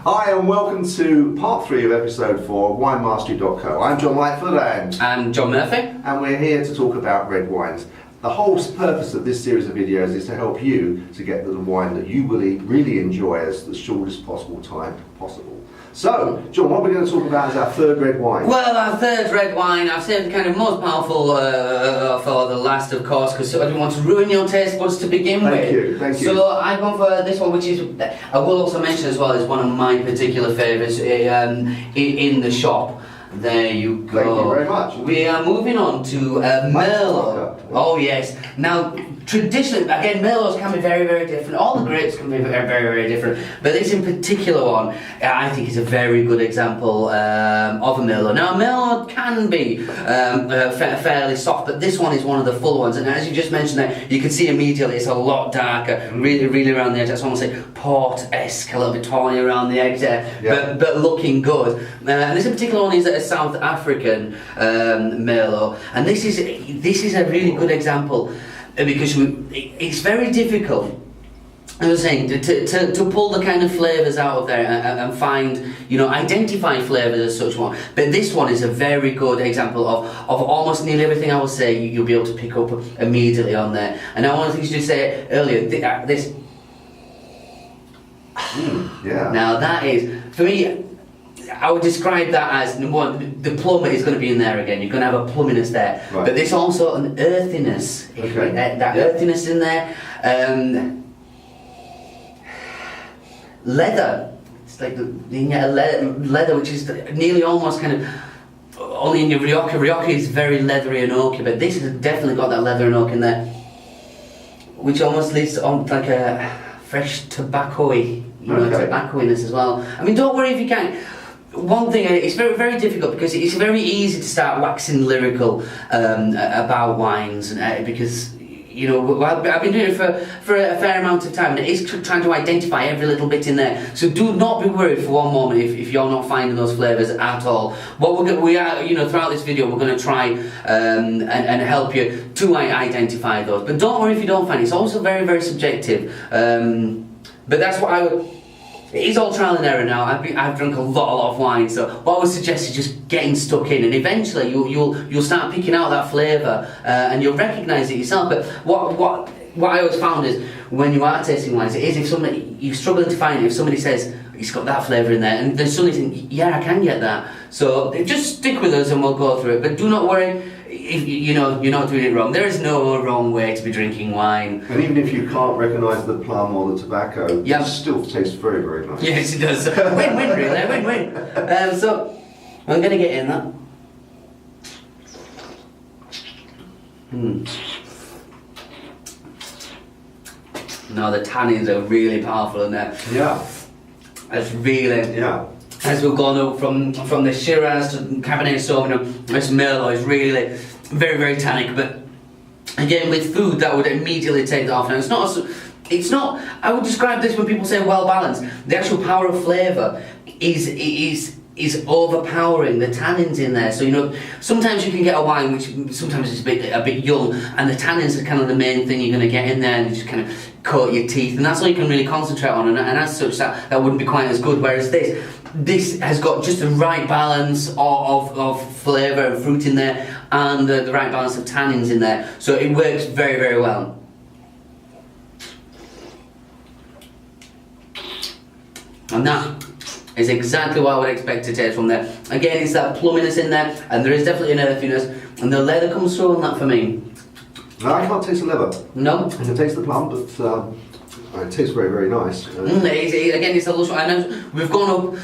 Hi and welcome to part 3 of episode 4 of WineMastery.co. I'm John Lightfoot and I'm John Murphy. And we're here to talk about red wines. The whole purpose of this series of videos is to help you to get the wine that you really enjoy as the shortest possible time possible. So, John, what we're going to talk about is our third red wine. Well, our third red wine, I've saved kind of most powerful for the last, of course, because I didn't want to ruin your taste buds to begin with. Thank you. So I've gone for this one, which is, I will also mention as well, is one of my particular favourites in the shop. There you go. Thank you very much. We are moving on to Merlot. Oh yes. Now, traditionally, again, Merlots can be very different. All the grapes can be very different. But this in particular one, I think is a very good example of a Merlot. Now, a Merlot can be fairly soft, but this one is one of the full ones. And as you just mentioned there, you can see immediately it's a lot darker, really around the edge. That's almost like port-esque, a little bit tawny around the edge there, but looking good. And this in particular one is a South African Merlot, and this is a really good example because it's very difficult, I was saying, to pull the kind of flavours out of there and find, identify flavours as such one. But this one is a very good example of almost nearly everything I will say you'll be able to pick up immediately on there. And now one of the things you did say earlier, this. Now that is, for me, I would describe that as, number one, the plum is going to be in there again. You're going to have a plumminess there. Right. But there's also an earthiness. Okay. That earthiness in there. Leather. It's like you get a leather which is nearly almost kind of only in your Rioja. Rioja is very leathery and oaky, but this has definitely got that leather and oak in there, which almost leads on like a fresh tobacco-y, tobacco-iness as well. I mean, don't worry if you can't. One thing, it's very difficult because it's very easy to start waxing lyrical about wines, and because I've been doing it for a fair amount of time, and it is trying to identify every little bit in there. So do not be worried for one moment if you're not finding those flavours at all. What we are throughout this video, we're going to try and help you to identify those. But don't worry if you don't find it. It's also very subjective. But that's what I would. It is all trial and error now. I've drunk a lot of wine, so what I would suggest is just getting stuck in, and eventually you'll start picking out that flavour, and you'll recognise it yourself. But what I always found is when you are tasting wines, it is if you're struggling to find it, if somebody says it's got that flavour in there, and then suddenly you think, yeah, I can get that. So just stick with us and we'll go through it. But do not worry. If you're not doing it wrong. There is no wrong way to be drinking wine. And even if you can't recognise the plum or the tobacco, it still tastes very nice. Yes, it does. Win-win, really. Win-win. So I'm going to get in that. No, the tannins are really powerful in there. Yeah. It's really. Yeah. As we've gone up from the Shiraz to Cabernet Sauvignon, this Merlot is really very tannic. But again, with food, that would immediately take that off. Now, it's not. I would describe this when people say well balanced. The actual power of flavour is overpowering the tannins in there. So sometimes you can get a wine which sometimes is a bit young, and the tannins are kind of the main thing you're going to get in there, and you just kind of coat your teeth, and that's all you can really concentrate on. And as such, that wouldn't be quite as good. Whereas this has got just the right balance of flavour and fruit in there, and the right balance of tannins in there. So it works very well. And that is exactly what I would expect to taste from there. Again, it's that plumminess in there, and there is definitely an earthiness, and the leather comes through on that for me. No, I can't taste the leather. No? I can taste the plum, but it tastes very nice. Again, it's a lush. I know we've gone up.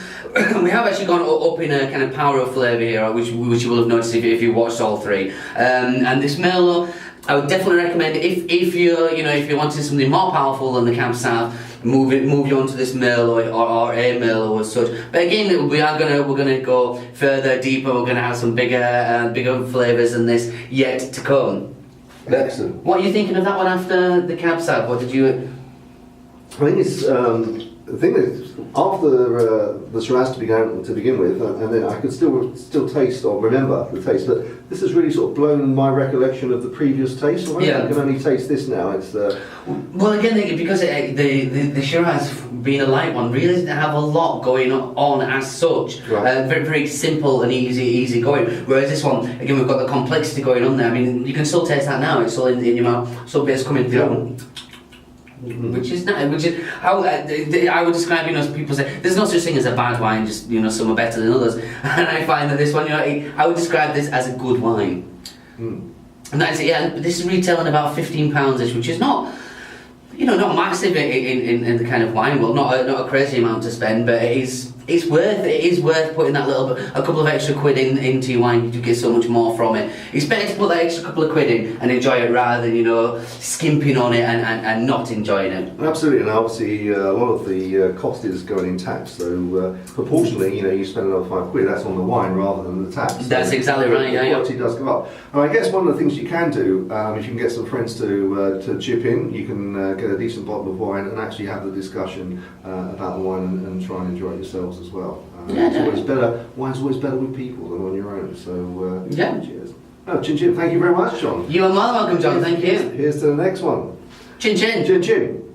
We have actually gone up in a kind of power of flavour here, which you will have noticed if you watched all three. And this Merlot, I would definitely recommend if you're wanting something more powerful than the Cab Sauv, move you on to this Merlot or a Merlot as such. But again, we're gonna go further, deeper. We're gonna have some bigger flavours than this yet to come. Excellent. What are you thinking of that one after the Cab Sauv? What did you? I think it's the thing is, after the Shiraz to begin with, and then I could still taste or remember the taste, but this has really sort of blown my recollection of the previous taste. So I can only taste this now. It's well, again, because the Shiraz, being a light one, really doesn't have a lot going on as such. Right. Very, very simple and easy going. Whereas this one, again, we've got the complexity going on there. I mean, you can still taste that now. It's still in your mouth. Some bits coming through. Yeah. Which is nice. Which is how I would describe. People say there's no such thing as a bad wine. Just some are better than others. And I find that this one, I would describe this as a good wine. And that's it. Yeah, this is retailing about £15ish, which is not, not massive in the kind of wine world. Not a crazy amount to spend, but it is worth putting that a couple of extra quid into your wine. You do get so much more from it. It's better to put that extra couple of quid in and enjoy it rather than skimping on it and not enjoying it. Absolutely, and obviously a lot of the cost is going in tax. So proportionally, you spend another £5, that's on the wine rather than the tax. That's exactly right. The quality does go up. And I guess one of the things you can do, if you can get some friends to chip in, you can get a decent bottle of wine and actually have the discussion about the wine and try and enjoy it yourselves as well. It's always better. Wine's always better with people than on your own. So cheers. Oh, chin chin. Thank you very much, John. You are more than welcome, John. Thank you. Here's to the next one. Chin chin. Chin chin.